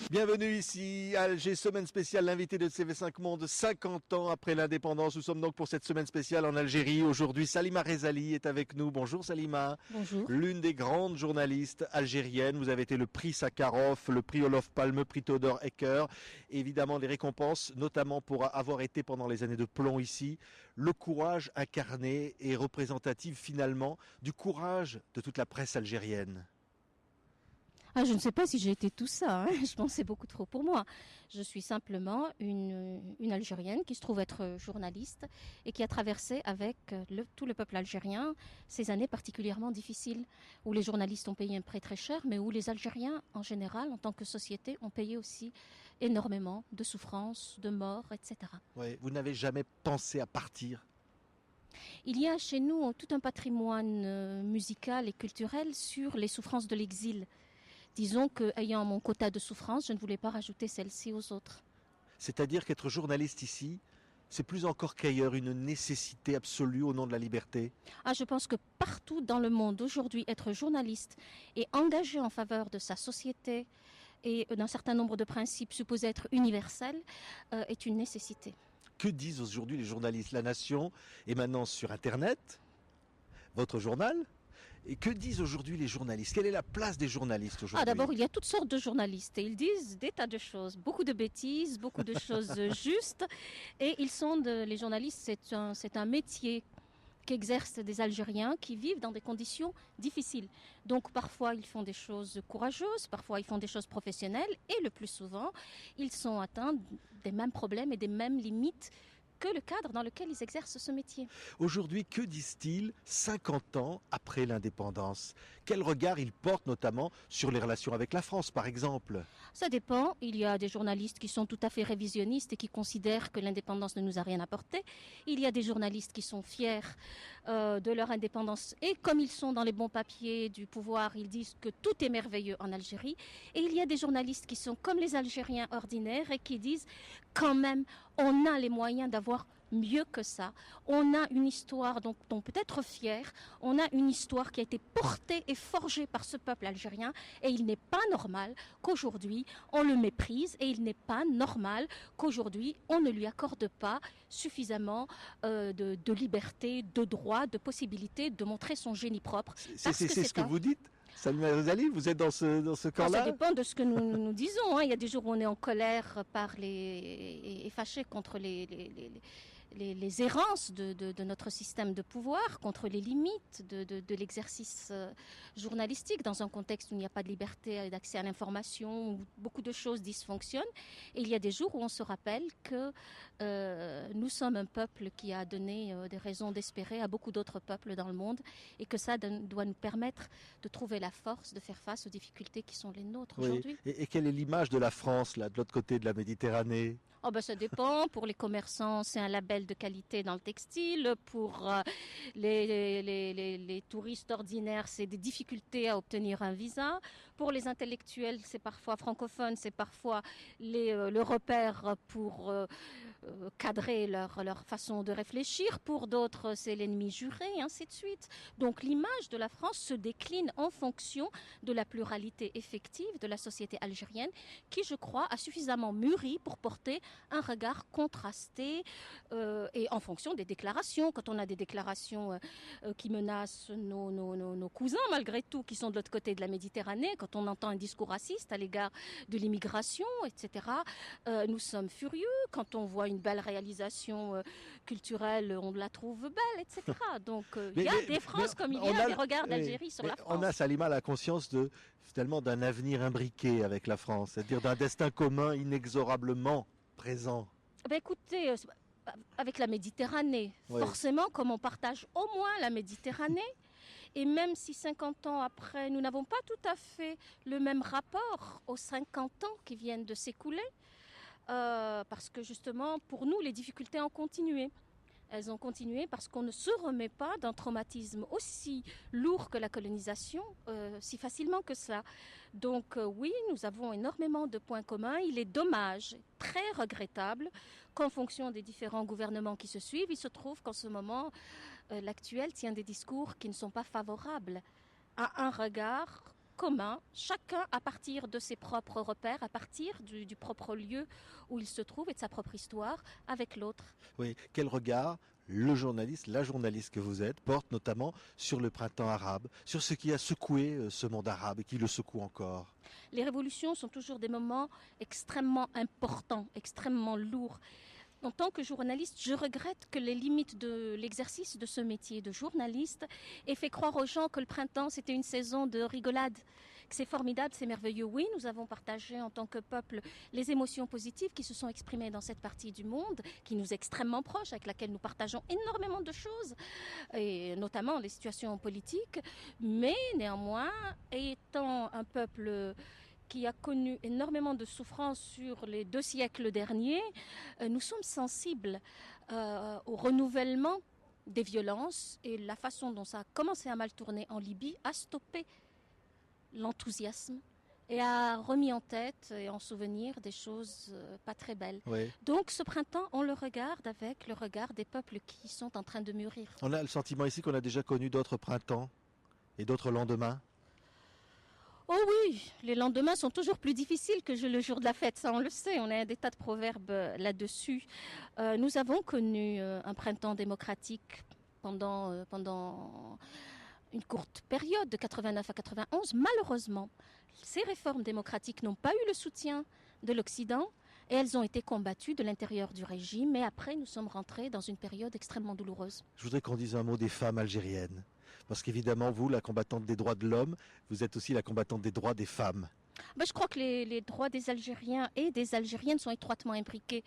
Bienvenue ici, Alger, semaine spéciale, l'invité de CV5 Monde, 50 ans après l'indépendance. Nous sommes donc pour cette semaine spéciale en Algérie. Aujourd'hui, Salima Rezali est avec nous. Bonjour Salima. Bonjour. L'une des grandes journalistes algériennes. Vous avez été le prix Sakharov, le prix Olof Palme, prix Theodor Hecker. Évidemment, des récompenses, notamment pour avoir été pendant les années de plomb ici. Le courage incarné et représentatif finalement du courage de toute la presse algérienne. Je ne sais pas si j'ai été tout ça, hein. Je pense que c'est beaucoup trop pour moi. Je suis simplement une Algérienne qui se trouve être journaliste et qui a traversé avec tout le peuple algérien ces années particulièrement difficiles où les journalistes ont payé un prix très cher, mais où les Algériens en général, en tant que société, ont payé aussi énormément de souffrances, de morts, etc. Ouais, vous n'avez jamais pensé à partir? Il y a chez nous tout un patrimoine musical et culturel sur les souffrances de l'exil. Disons qu'ayant mon quota de souffrance, je ne voulais pas rajouter celle-ci aux autres. C'est-à-dire qu'être journaliste ici, c'est plus encore qu'ailleurs une nécessité absolue au nom de la liberté? Je pense que partout dans le monde aujourd'hui, être journaliste et engagé en faveur de sa société et d'un certain nombre de principes supposés être universels est une nécessité. Que disent aujourd'hui les journalistes? La Nation est maintenant sur Internet, votre journal. Et que disent aujourd'hui les journalistes? Quelle est la place des journalistes aujourd'hui? D'abord, il y a toutes sortes de journalistes et ils disent des tas de choses, beaucoup de bêtises, beaucoup de choses justes. Et les journalistes, c'est un métier qu'exercent des Algériens qui vivent dans des conditions difficiles. Donc parfois ils font des choses courageuses, parfois ils font des choses professionnelles et le plus souvent ils sont atteints des mêmes problèmes et des mêmes limites que le cadre dans lequel ils exercent ce métier. Aujourd'hui, que disent-ils 50 ans après l'indépendance? Quel regard ils portent notamment sur les relations avec la France, par exemple? Ça dépend. Il y a des journalistes qui sont tout à fait révisionnistes et qui considèrent que l'indépendance ne nous a rien apporté. Il y a des journalistes qui sont fiers de leur indépendance et comme ils sont dans les bons papiers du pouvoir, ils disent que tout est merveilleux en Algérie. Et il y a des journalistes qui sont comme les Algériens ordinaires et qui disent quand même on a les moyens d'avoir mieux que ça. On a une histoire dont on peut être fier. On a une histoire qui a été portée et forgée par ce peuple algérien. Et il n'est pas normal qu'aujourd'hui on le méprise. Et il n'est pas normal qu'aujourd'hui on ne lui accorde pas suffisamment de liberté, de droit, de possibilité de montrer son génie propre. C'est ce que vous dites? Salima Rezali, vous êtes dans ce camp-là? Ça dépend de ce que nous disons. Hein. Il y a des jours où on est en colère et fâché contre les errances de notre système de pouvoir, contre les limites de l'exercice journalistique dans un contexte où il n'y a pas de liberté d'accès à l'information, où beaucoup de choses dysfonctionnent. Et il y a des jours où on se rappelle que nous sommes un peuple qui a donné des raisons d'espérer à beaucoup d'autres peuples dans le monde et que ça doit nous permettre de trouver la force de faire face aux difficultés qui sont les nôtres aujourd'hui. Et quelle est l'image de la France, là, de l'autre côté de la Méditerranée? Ça dépend. Pour les commerçants, c'est un label de qualité dans le textile. Pour les touristes ordinaires, c'est des difficultés à obtenir un visa. Pour les intellectuels, c'est parfois francophone, c'est parfois le repère pour cadrer leur façon de réfléchir. Pour d'autres, c'est l'ennemi juré, et ainsi de suite. Donc l'image de la France se décline en fonction de la pluralité effective de la société algérienne qui, je crois, a suffisamment mûri pour porter un regard contrasté et en fonction des déclarations. Quand on a des déclarations qui menacent nos cousins, malgré tout, qui sont de l'autre côté de la Méditerranée, quand on entend un discours raciste à l'égard de l'immigration, etc., nous sommes furieux. Quand on voit une belle réalisation culturelle, on la trouve belle, etc. Donc il y a des France comme il y a des regards d'Algérie sur la France. On a, Salima, la conscience finalement d'un avenir imbriqué avec la France, c'est-à-dire d'un destin commun inexorablement présent. Écoutez, avec la Méditerranée, forcément, comme on partage au moins la Méditerranée, et même si 50 ans après, nous n'avons pas tout à fait le même rapport aux 50 ans qui viennent de s'écouler, parce que justement, pour nous, les difficultés ont continué. Elles ont continué parce qu'on ne se remet pas d'un traumatisme aussi lourd que la colonisation si facilement que ça. Donc oui, nous avons énormément de points communs. Il est dommage, très regrettable, qu'en fonction des différents gouvernements qui se suivent, il se trouve qu'en ce moment, l'actuel tient des discours qui ne sont pas favorables à un regard commun, chacun à partir de ses propres repères, à partir du propre lieu où il se trouve et de sa propre histoire avec l'autre. Oui, quel regard le journaliste, la journaliste que vous êtes, porte notamment sur le printemps arabe, sur ce qui a secoué ce monde arabe et qui le secoue encore? Les révolutions sont toujours des moments extrêmement importants, extrêmement lourds. En tant que journaliste, je regrette que les limites de l'exercice de ce métier de journaliste aient fait croire aux gens que le printemps, c'était une saison de rigolade, que c'est formidable, c'est merveilleux. Oui, nous avons partagé en tant que peuple les émotions positives qui se sont exprimées dans cette partie du monde, qui nous est extrêmement proche, avec laquelle nous partageons énormément de choses, et notamment les situations politiques. Mais néanmoins, étant un peuple qui a connu énormément de souffrances sur les 2 siècles derniers, nous sommes sensibles au renouvellement des violences, et la façon dont ça a commencé à mal tourner en Libye a stoppé l'enthousiasme et a remis en tête et en souvenir des choses pas très belles. Oui. Donc ce printemps, on le regarde avec le regard des peuples qui sont en train de mûrir. On a le sentiment ici qu'on a déjà connu d'autres printemps et d'autres lendemains. Oh oui, les lendemains sont toujours plus difficiles que le jour de la fête, ça on le sait, on a des tas de proverbes là-dessus. Nous avons connu un printemps démocratique pendant une courte période de 89 à 91. Malheureusement, ces réformes démocratiques n'ont pas eu le soutien de l'Occident et elles ont été combattues de l'intérieur du régime. Et après, nous sommes rentrés dans une période extrêmement douloureuse. Je voudrais qu'on dise un mot des femmes algériennes. Parce qu'évidemment, vous, la combattante des droits de l'homme, vous êtes aussi la combattante des droits des femmes. Je crois que les droits des Algériens et des Algériennes sont étroitement imbriqués.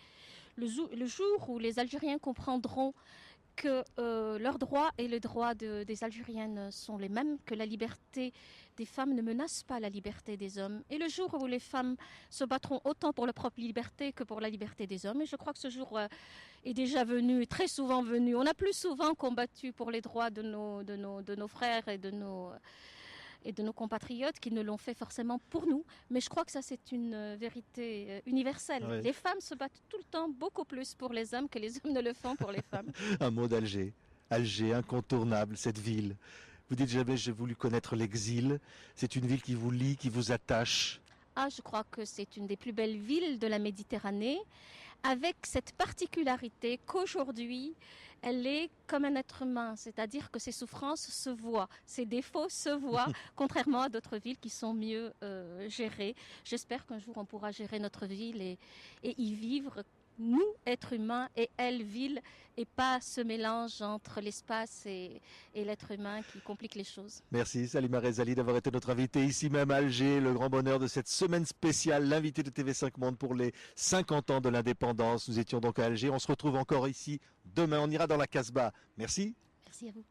Le jour où les Algériens comprendront que leurs droits et les droits des Algériennes sont les mêmes, que la liberté des femmes ne menace pas la liberté des hommes. Et le jour où les femmes se battront autant pour leur propre liberté que pour la liberté des hommes, et je crois que ce jour est déjà venu, très souvent venu. On a plus souvent combattu pour les droits de nos frères et de nos compatriotes qui ne l'ont fait forcément pour nous. Mais je crois que ça, c'est une vérité universelle. Oui. Les femmes se battent tout le temps beaucoup plus pour les hommes que les hommes ne le font pour les femmes. Un mot d'Alger. Alger, incontournable, cette ville. Vous dites jamais j'ai voulu connaître l'exil. C'est une ville qui vous lie, qui vous attache. Je crois que c'est une des plus belles villes de la Méditerranée, avec cette particularité qu'aujourd'hui, elle est comme un être humain, c'est-à-dire que ses souffrances se voient, ses défauts se voient, contrairement à d'autres villes qui sont mieux gérées. J'espère qu'un jour on pourra gérer notre ville et y vivre, nous, êtres humains, et elle, ville, et pas ce mélange entre l'espace et l'être humain qui complique les choses. Merci Salima Rezali d'avoir été notre invité ici même à Alger. Le grand bonheur de cette semaine spéciale, l'invité de TV5 Monde pour les 50 ans de l'indépendance. Nous étions donc à Alger. On se retrouve encore ici demain. On ira dans la Casbah. Merci. Merci à vous.